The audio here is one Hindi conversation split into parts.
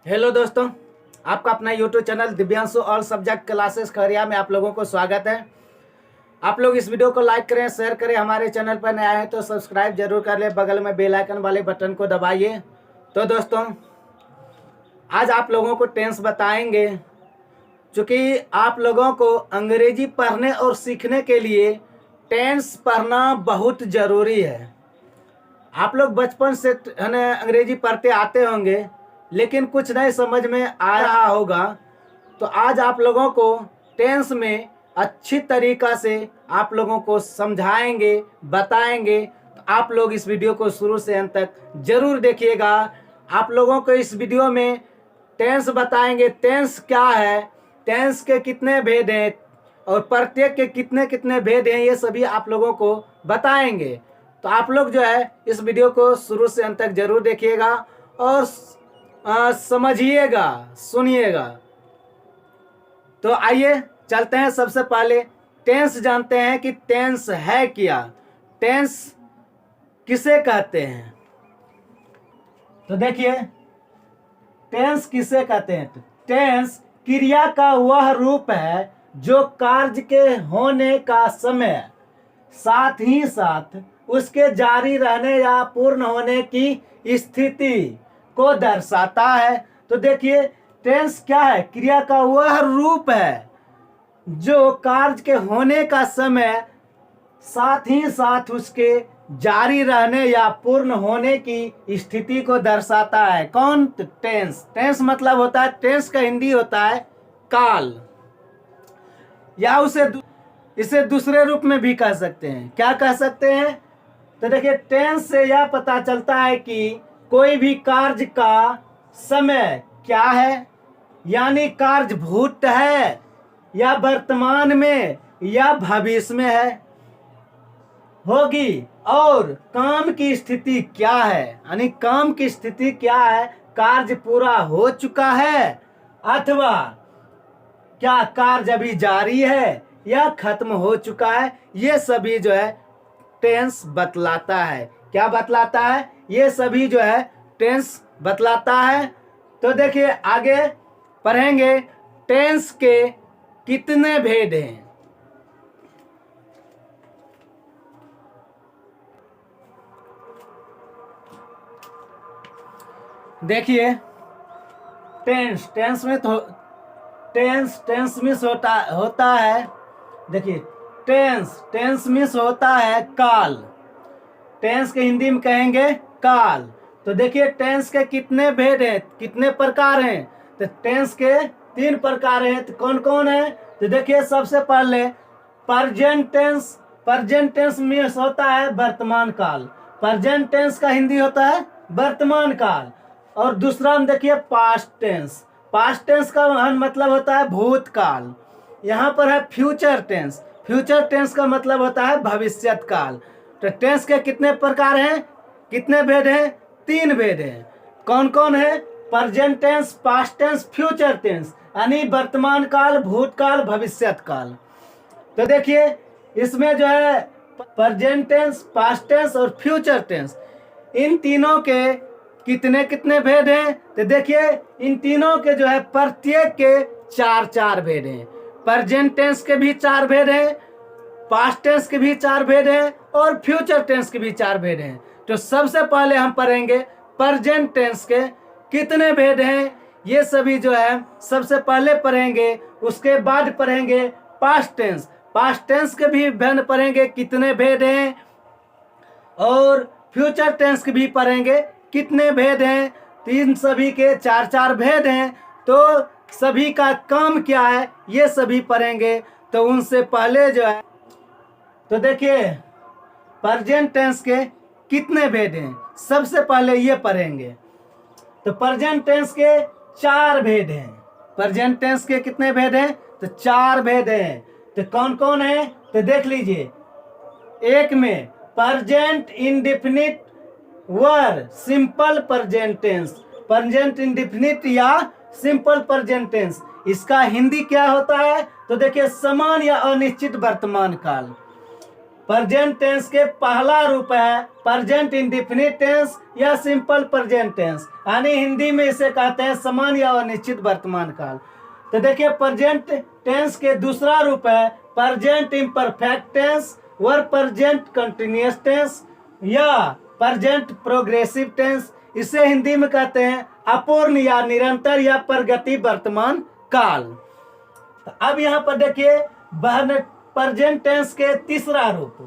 हेलो दोस्तों, आपका अपना YouTube channel Divyanshu all subject classes Khariya में आप लोगों को स्वागत है। आप लोग इस वीडियो को लाइक करें, शेयर करें। हमारे चैनल पर नए आए हैं तो सब्सक्राइब जरूर कर लें, बगल में बेल आइकन वाले बटन को दबाइए। तो दोस्तों, आज आप लोगों को टेंस बताएंगे। चूँकि आप लोगों को अंग्रेजी पढ़ने और सीखने के लिए टेंस पढ़ना बहुत ज़रूरी है। आप लोग बचपन से है ना अंग्रेजी पढ़ते आते होंगे, लेकिन कुछ नहीं समझ में आ रहा होगा। तो आज आप लोगों को टेंस में अच्छी तरीक़ा से आप लोगों को समझाएंगे, बताएंगे। तो आप लोग इस वीडियो को शुरू से अंत तक ज़रूर देखिएगा। आप लोगों को इस वीडियो में टेंस बताएंगे, टेंस क्या है, टेंस के कितने भेद हैं और प्रत्येक के कितने कितने भेद हैं, ये सभी आप लोगों को बताएंगे। तो आप लोग जो है इस वीडियो को शुरू से अंत तक जरूर देखिएगा और समझिएगा, सुनिएगा। तो आइए चलते हैं। सबसे पहले टेंस जानते हैं कि टेंस है क्या, टेंस किसे कहते हैं। तो देखिए, टेंस किसे कहते हैं। तो टेंस क्रिया का वह रूप है जो कार्य के होने का समय साथ ही साथ उसके जारी रहने या पूर्ण होने की स्थिति को दर्शाता है। तो देखिए, टेंस क्या है। क्रिया का वह रूप है जो कार्य के होने का समय साथ ही साथ उसके जारी रहने या पूर्ण होने की स्थिति को दर्शाता है। कौन? टेंस। टेंस मतलब होता है, टेंस का हिंदी होता है काल, या इसे दूसरे रूप में भी कह सकते हैं। क्या कह सकते हैं? तो देखिए, टेंस से यह पता चलता है कि कोई भी कार्य का समय क्या है, यानी कार्य भूत है या वर्तमान में या भविष्य में है होगी, और काम की स्थिति क्या है, यानी काम की स्थिति क्या है, कार्य पूरा हो चुका है अथवा क्या कार्य अभी जारी है या खत्म हो चुका है। ये सभी जो है टेंस बतलाता है। क्या बतलाता है? ये सभी जो है टेंस बतलाता है। तो देखिए, आगे पढ़ेंगे टेंस के कितने भेद हैं। देखिए, टेंस में तो टेंस मिस होता है। देखिए, टेंस मिस होता है काल। टेंस के हिंदी में कहेंगे काल। तो देखिए, टेंस के कितने भेद हैं, कितने प्रकार हैं। तो टेंस के 3 प्रकार हैं। तो कौन कौन है? तो देखिए, सबसे पहले present tense. Present tense miss होता है वर्तमान काल। प्रेजेंट टेंस का हिंदी होता है वर्तमान काल। और दूसरा हम देखिए पास्ट टेंस। पास्ट टेंस का मतलब होता है भूतकाल। यहाँ पर है फ्यूचर टेंस। फ्यूचर टेंस का मतलब होता है भविष्यत काल। तो टेंस के कितने प्रकार हैं, कितने भेद हैं? 3 भेद हैं। कौन कौन है? Present tense, past tense, future tense, यानी वर्तमान काल, भूतकाल, भविष्यत काल। तो देखिए, इसमें जो है प्रेजेंट टेंस, पास्ट टेंस और फ्यूचर टेंस, इन तीनों के कितने कितने भेद हैं। तो देखिए, इन तीनों के जो है प्रत्येक के 4 भेद हैं। प्रेजेंट टेंस के भी 4 भेद हैं, पास्ट टेंस के भी 4 भेद हैं और फ्यूचर टेंस के भी 4 भेद हैं। तो सबसे पहले हम पढ़ेंगे प्रेजेंट टेंस के कितने भेद हैं। ये सभी जो है सबसे पहले पढ़ेंगे, उसके बाद पढ़ेंगे पास्ट टेंस। पास्ट टेंस के भी भेद पढ़ेंगे, कितने भेद हैं, और फ्यूचर टेंस के भी पढ़ेंगे, कितने भेद हैं। तीन सभी के 4 भेद हैं। तो सभी का काम क्या है, ये सभी पढ़ेंगे। तो उनसे पहले जो है, तो देखिए, प्रेजेंट टेंस के कितने भेद हैं, सबसे पहले ये पढ़ेंगे। तो प्रेजेंट टेंस के 4 भेद हैं। प्रेजेंट टेंस के कितने भेद हैं? तो 4 भेद हैं। तो कौन कौन है? तो देख लीजिए। एक में present indefinite or simple present tense. Present indefinite या सिंपल प्रेजेंट टेंस, इसका हिंदी क्या होता है? तो देखिए, समान या अनिश्चित वर्तमान काल। प्रेजेंट टेंस के पहला रूप है प्रेजेंट इंडेफिनिट टेंस या सिंपल प्रेजेंट टेंस, यानी हिंदी में इसे कहते हैं सामान्य या अनिश्चित वर्तमान काल। तो देखिए प्रेजेंट टेंस के दूसरा रूप है प्रेजेंट इम्परफेक्ट टेंस व प्रेजेंट कंटिन्यूअस टेंस या प्रेजेंट प्रोग्रेसिव टेंस। इसे हिंदी में कहते हैं अपूर्ण या निरंतर या प्रगति वर्तमान काल। तो अब यहाँ पर देखिए प्रेजेंट टेंस के तीसरा रूप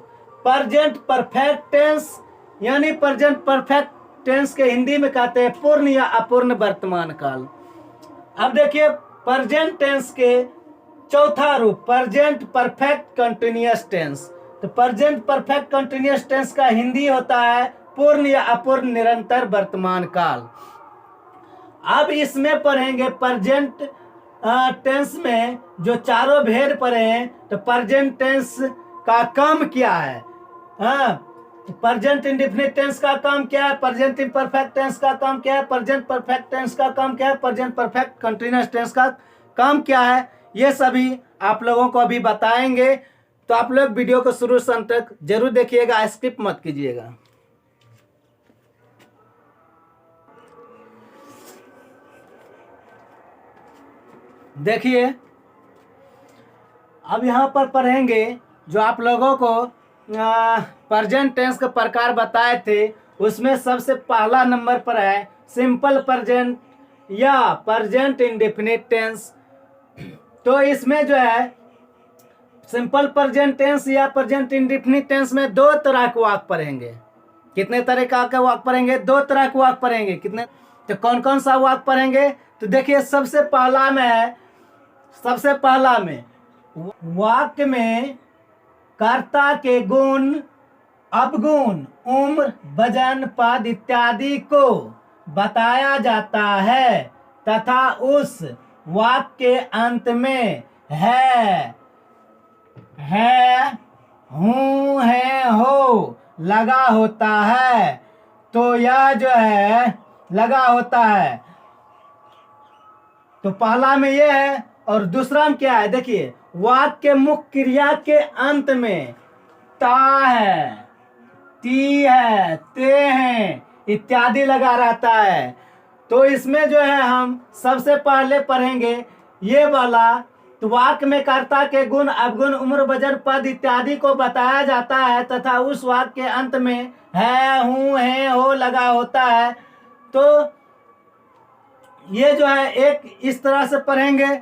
प्रेजेंट परफेक्ट टेंस, यानी प्रेजेंट परफेक्ट टेंस के हिंदी में कहते हैं पूर्ण या अपूर्ण वर्तमान काल। अब देखिए प्रेजेंट टेंस के चौथा रूप प्रेजेंट परफेक्ट कंटिन्यूअस टेंस। तो प्रेजेंट परफेक्ट कंटिन्यूअस टेंस का हिंदी होता है पूर्ण या अपूर्ण निरंतर वर्तमान काल। अब इसमें पढ़ेंगे प्रेजेंट टेंस में जो चारों भेद पढ़े हैं। तो प्रेजेंट टेंस का काम क्या है, प्रेजेंट इंडेफिनिट टेंस का काम क्या है, प्रेजेंट इम्परफेक्ट टेंस का काम क्या है, प्रेजेंट परफेक्ट टेंस का काम क्या है, प्रेजेंट परफेक्ट कंटिन्यूअस टेंस का काम क्या है, ये सभी आप लोगों को अभी बताएंगे। तो आप लोग वीडियो को शुरू से अंत तक जरूर देखिएगा, स्किप मत कीजिएगा। देखिए अब यहाँ पर पढ़ेंगे जो आप लोगों को प्रेजेंट टेंस का प्रकार बताए थे, उसमें सबसे पहला नंबर पर है सिंपल प्रेजेंट या प्रेजेंट इंडेफिनिट टेंस। तो इसमें जो है सिंपल प्रेजेंट टेंस या प्रेजेंट इंडेफिनिट टेंस में दो तरह के वाक्य पढ़ेंगे। कितने तरह का वाक्य पढ़ेंगे? दो तरह के वाक्य पढ़ेंगे। कितने? तो कौन कौन सा वाक्य पढ़ेंगे? तो देखिए सबसे पहला में वाक्य में कर्ता के गुण, अवगुण, उम्र, वजन, पद इत्यादि को बताया जाता है तथा उस वाक्य के अंत में है, हूँ, है, हो लगा होता है। तो यह जो है लगा होता है। तो पहला में ये है और दूसरा में क्या है? देखिए वाक्य के मुख्य क्रिया के अंत में ता है, ती है, ते हैं इत्यादि लगा रहता है। तो इसमें जो है हम सबसे पहले पढ़ेंगे ये वाला। तो वाक्य में कर्ता के गुण, अवगुण, उम्र, वजन, पद इत्यादि को बताया जाता है तथा उस वाक्य के अंत में है, हूँ, है, हो लगा होता है। तो ये जो है एक इस तरह से पढ़ेंगे।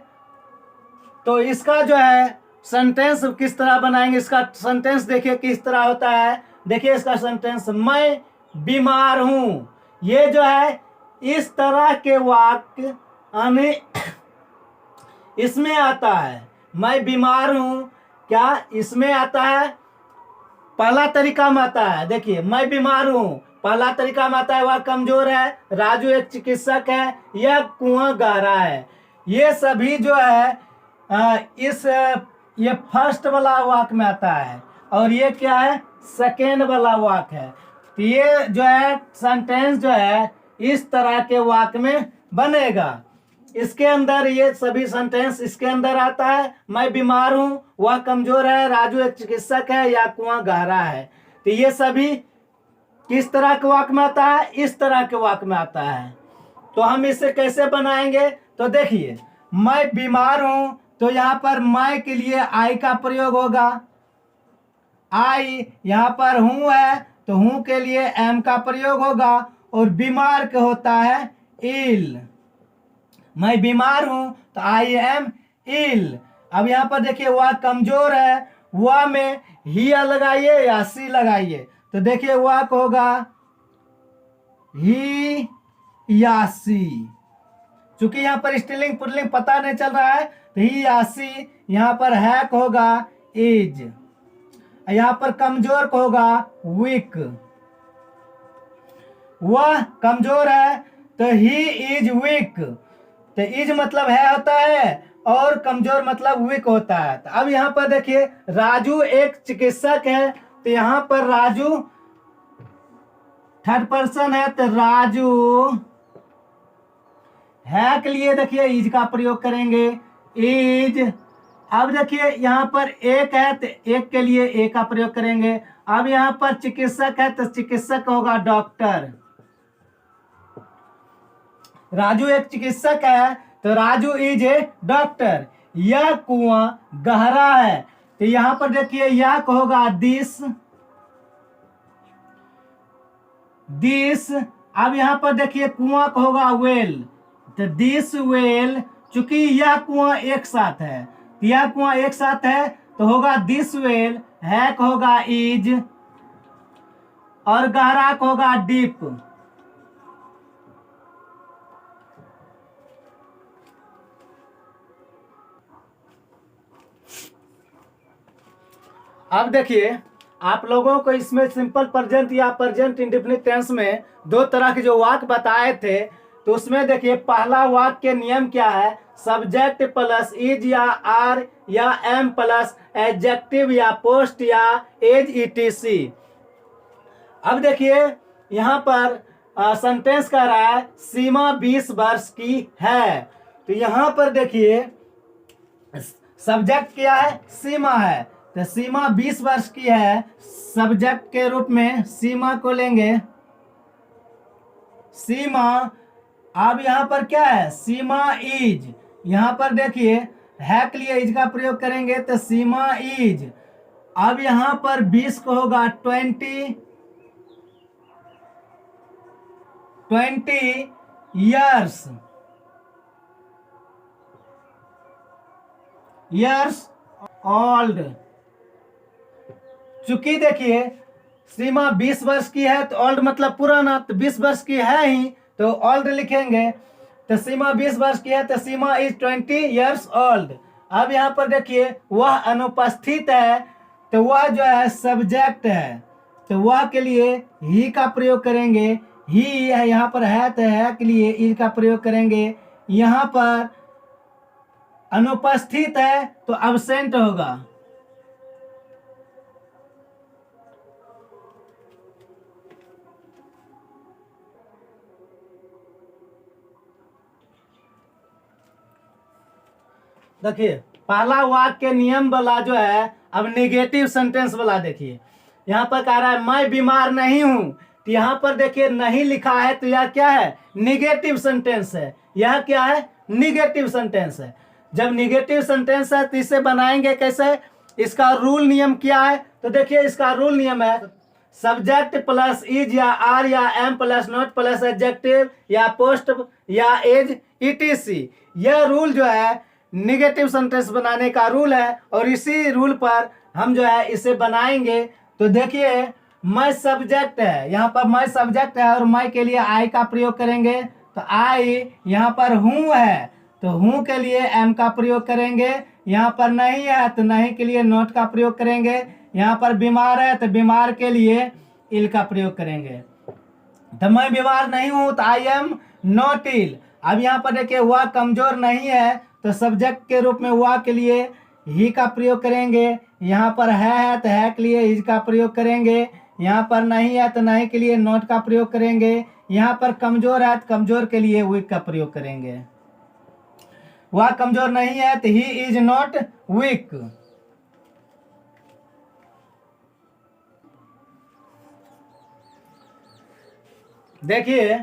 तो इसका जो है सेंटेंस किस तरह बनाएंगे? इसका सेंटेंस देखिए किस तरह होता है। देखिए इसका सेंटेंस, मैं बीमार हूँ। ये जो है इस तरह के वाक्य इसमें आता है। मैं बीमार हूँ क्या इसमें आता है? पहला तरीका में आता है। देखिए मैं बीमार हूँ पहला तरीका में आता है। वह कमजोर है, राजू एक चिकित्सक है, यह कुआं गहरा है। ये सभी जो है ये फर्स्ट वाला वाक्य में आता है और ये क्या है? सेकेंड वाला वाक्य है। तो ये जो है सेंटेंस जो है इस तरह के वाक्य में बनेगा। इसके अंदर ये सभी सेंटेंस इसके अंदर आता है। मैं बीमार हूँ, वह कमजोर है, राजू एक चिकित्सक है, या कुआं गहरा है। तो ये सभी किस तरह के वाक्य में आता है? इस तरह के वाक्य में आता है। तो हम इसे कैसे बनाएंगे? तो देखिए मैं बीमार हूँ, तो यहाँ पर मैं के लिए आई का प्रयोग होगा। आई यहाँ पर हूँ है तो हूँ के लिए एम का प्रयोग होगा और बीमार का होता है इल। मैं बीमार हूँ तो आई एम इल। अब यहाँ पर देखिए वह कमजोर है, वह में ही लगाइए या सी लगाइए। तो देखिए वह को होगा ही या सी। चूंकि यहाँ पर स्त्रीलिंग पुल्लिंग पता नहीं चल रहा है तो ही या सी। यहाँ पर है को होगा इज। यहाँ पर कमजोर को होगा वीक। वह कमजोर है तो ही इज वीक। तो इज मतलब है होता है और कमजोर मतलब वीक होता है। तो अब यहाँ पर देखिए राजू एक चिकित्सक है, तो यहाँ पर राजू थर्ड पर्सन है तो राजू है के लिए देखिए इज का प्रयोग करेंगे इज अब देखिए यहाँ पर एक है तो एक के लिए एक का प्रयोग करेंगे। अब यहाँ पर चिकित्सक है तो चिकित्सक होगा डॉक्टर। राजू एक चिकित्सक है तो राजू इज ए डॉक्टर। यह कुआं गहरा है तो यहाँ पर देखिए यह होगा दिस। अब यहाँ पर देखिए कुआं का होगा वेल तो दिस वेल। चूंकि यह कुआं एक साथ है तो यह कुआं एक साथ है तो होगा दिस वेल। है होगा इज और गहरा होगा डीप। अब देखिए आप लोगों को इसमें सिंपल प्रेजेंट या प्रेजेंट इंडेफिनिट टेंस में दो तरह के जो वाक्य बताए थे तो उसमें देखिए पहला वाक्य के नियम क्या है, सब्जेक्ट प्लस इज या आर या एम प्लस एडजेक्टिव या पोस्ट या एज ईटीसी। अब देखिए यहाँ पर सेंटेंस कह रहा है सीमा 20 वर्ष की है तो यहाँ पर देखिए सब्जेक्ट क्या है, सीमा है तो सीमा 20 वर्ष की है। सब्जेक्ट के रूप में सीमा को लेंगे, सीमा। अब यहाँ पर क्या है, सीमा इज। यहाँ पर देखिए है के लिए इज का प्रयोग करेंगे तो सीमा इज। अब यहाँ पर 20 को होगा 20 years ओल्ड। चूंकि देखिए सीमा 20 वर्ष की है तो ओल्ड मतलब पुराना, तो 20 वर्ष की है ही तो ओल्ड लिखेंगे। तो सीमा 20 वर्ष की है तो सीमा इज 20 years ओल्ड। अब यहाँ पर देखिए वह अनुपस्थित है तो वह जो है सब्जेक्ट है तो वह के लिए ही का प्रयोग करेंगे। ही है यहाँ पर है तो है के लिए ई का प्रयोग करेंगे। यहाँ पर अनुपस्थित है तो अब्सेंट होगा। देखिए पहला वाक्य के नियम वाला जो है, अब नेगेटिव सेंटेंस वाला देखिए। यहाँ पर कह रहा है मैं बीमार नहीं हूं तो यहाँ पर देखिए नहीं लिखा है तो यह क्या है, निगेटिव सेंटेंस है। यह क्या है, निगेटिव सेंटेंस है। जब निगेटिव सेंटेंस है तो इसे बनाएंगे कैसे, इसका रूल नियम क्या है तो देखिए इसका रूल नियम है सब्जेक्ट प्लस इज या आर या am plus not plus adjective या पोस्ट या एज ईटीसी। यह रूल जो है निगेटिव सेंटेंस बनाने का रूल है और इसी रूल पर हम जो है इसे बनाएंगे। तो देखिए मैं सब्जेक्ट है, यहाँ पर मैं सब्जेक्ट है और मैं के लिए आई का प्रयोग करेंगे तो आई। यहाँ पर हूँ है तो हूँ के लिए एम का प्रयोग करेंगे। यहाँ पर नहीं है तो नहीं के लिए नॉट का प्रयोग करेंगे। यहाँ पर बीमार है तो बीमार के लिए इल का प्रयोग करेंगे। तो मैं बीमार नहीं हूँ तो आई एम नॉट इल। अब यहाँ पर देखिए वह कमजोर नहीं है तो सब्जेक्ट के रूप में वह के लिए ही का प्रयोग करेंगे। यहाँ पर है तो है के लिए इज का प्रयोग करेंगे। यहाँ पर नहीं है तो नहीं के लिए नॉट का प्रयोग करेंगे। यहाँ पर कमजोर है तो कमजोर के लिए वीक का प्रयोग करेंगे। वह कमजोर नहीं है तो ही इज नॉट वीक। देखिए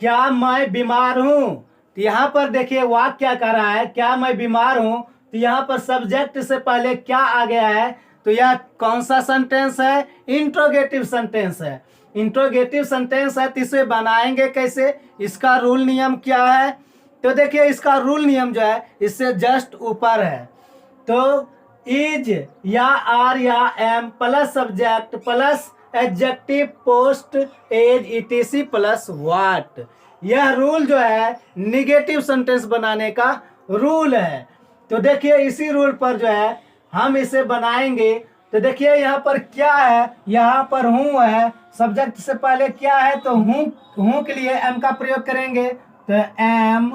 क्या मैं बीमार हूं तो यहाँ पर देखिए वाक्य क्या कर रहा है, क्या मैं बीमार हूं तो यहाँ पर सब्जेक्ट से पहले क्या आ गया है तो यह कौन सा सेंटेंस है, इंट्रोगेटिव सेंटेंस है। इंट्रोगेटिव सेंटेंस है तो इसे बनाएंगे कैसे, इसका रूल नियम क्या है तो देखिए इसका रूल नियम जो है इससे जस्ट ऊपर है। तो इज या आर या am plus subject plus adjective post age etc plus what. यह रूल जो है निगेटिव सेंटेंस बनाने का रूल है। तो देखिए इसी रूल पर जो है हम इसे बनाएंगे। तो देखिए यहाँ पर क्या है, यहाँ पर हूँ है, सब्जेक्ट से पहले क्या है तो हूँ के लिए एम का प्रयोग करेंगे तो एम।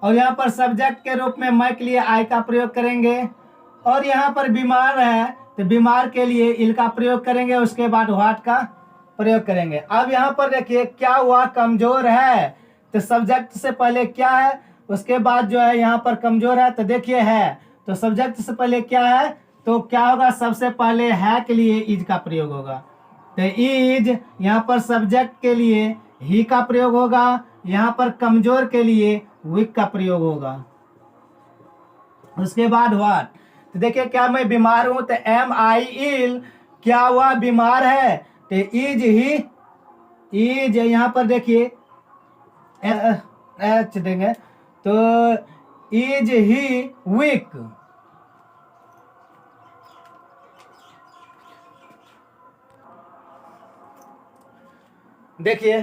और यहाँ पर सब्जेक्ट के रूप में मैं के लिए आई का प्रयोग करेंगे। और यहाँ पर बीमार है तो बीमार के लिए इल का प्रयोग करेंगे, उसके बाद व्हाट का प्रयोग करेंगे। अब यहाँ पर देखिए क्या हुआ, कमजोर है तो सब्जेक्ट से पहले क्या है उसके बाद जो है यहाँ पर कमजोर है, तो देखिए है, तो सब्जेक्ट से पहले क्या है, तो क्या होगा, सबसे पहले है के लिए इज का प्रयोग होगा। तो इज यहाँ पर सब्जेक्ट के लिए ही का प्रयोग होगा, यहाँ पर कमजोर के लिए वीक का प्रयोग होगा। उसके बाद व्हाट, तो देखिए क्या मैं बीमार हूं, तो एम आई इल, क्या हुआ, बीमार है, तो इज ही, इज यहाँ पर देखिए एच देंगे, तो इज ही वीक। देखिए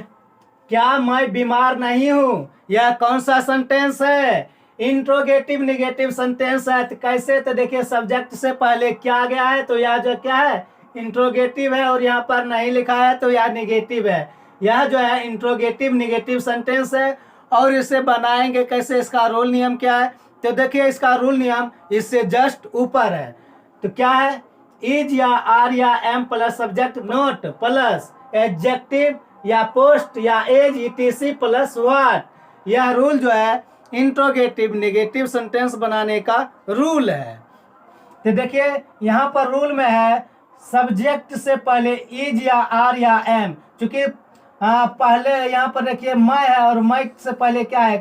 क्या मैं बीमार नहीं हूं, यह कौन सा सेंटेंस है, इंट्रोगेटिव निगेटिव सेंटेंस है। तो कैसे, तो देखिए सब्जेक्ट से पहले क्या गया है, तो यह जो क्या है इंट्रोगेटिव है, और यहाँ पर नहीं लिखा है तो यह निगेटिव है। यह जो है इंट्रोगेटिव निगेटिव सेंटेंस है। और इसे बनाएंगे कैसे, इसका रूल नियम क्या है, तो देखिए इसका रूल नियम इससे जस्ट ऊपर है। तो क्या है, इज या आर या am plus subject not plus adjective या पोस्ट या एज ईटीसी प्लस व्हाट। यह रूल जो है इंट्रोगेटिव नेगेटिव सेंटेंस बनाने का रूल है। तो देखिए यहाँ पर रूल में है सब्जेक्ट से पहले इज या आर या एम, चूंकि पहले यहाँ पर देखिए मैं है, और मैं से पहले क्या है,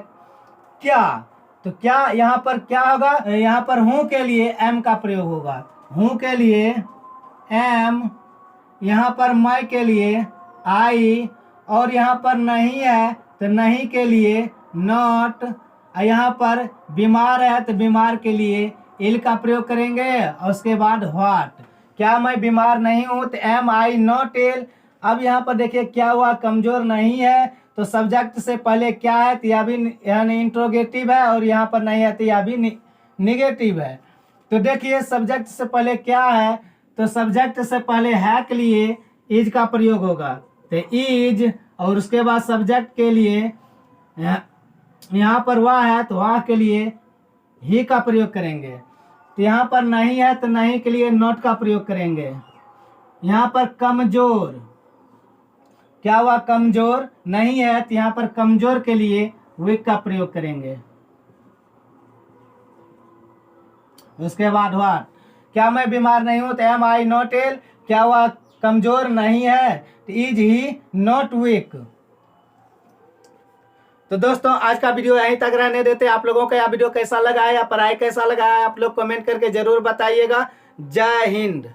क्या, तो क्या यहाँ पर क्या होगा, यहाँ पर हूं के लिए एम का प्रयोग होगा, हूं के लिए एम, यहाँ पर मैं के लिए आई, और यहाँ पर नहीं है तो नहीं के लिए नॉट, यहाँ पर बीमार है तो बीमार के लिए इल का प्रयोग करेंगे। और उसके बाद व्हाट, क्या मैं बीमार नहीं हूँ, तो एम आई नॉट इल। अब यहाँ पर देखिए क्या हुआ, कमजोर नहीं है, तो सब्जेक्ट से पहले क्या है, तो यह भी यानी इंट्रोगेटिव है, और यहाँ पर नहीं है तो यह भी निगेटिव है। तो देखिए सब्जेक्ट से पहले क्या है, तो सब्जेक्ट से पहले है के लिए इज का प्रयोग होगा, तो इज, और उसके बाद सब्जेक्ट के लिए यहाँ पर वह है तो वह के लिए ही का प्रयोग करेंगे। तो यहाँ पर नहीं है तो नहीं के लिए नॉट का प्रयोग करेंगे। यहाँ पर कमजोर, क्या हुआ, कमजोर नहीं है तो यहाँ पर कमजोर के लिए वीक का प्रयोग करेंगे। उसके बाद व्हाट, क्या मैं बीमार नहीं हूं, तो एम आई नॉट इल, क्या हुआ, कमजोर नहीं है तो इज ही नॉट वीक। तो दोस्तों आज का वीडियो यहीं तक रहने देते। आप लोगों को यह वीडियो कैसा लगा है या पढ़ाई कैसा लगा है, आप लोग कमेंट करके जरूर बताइएगा। जय हिंद।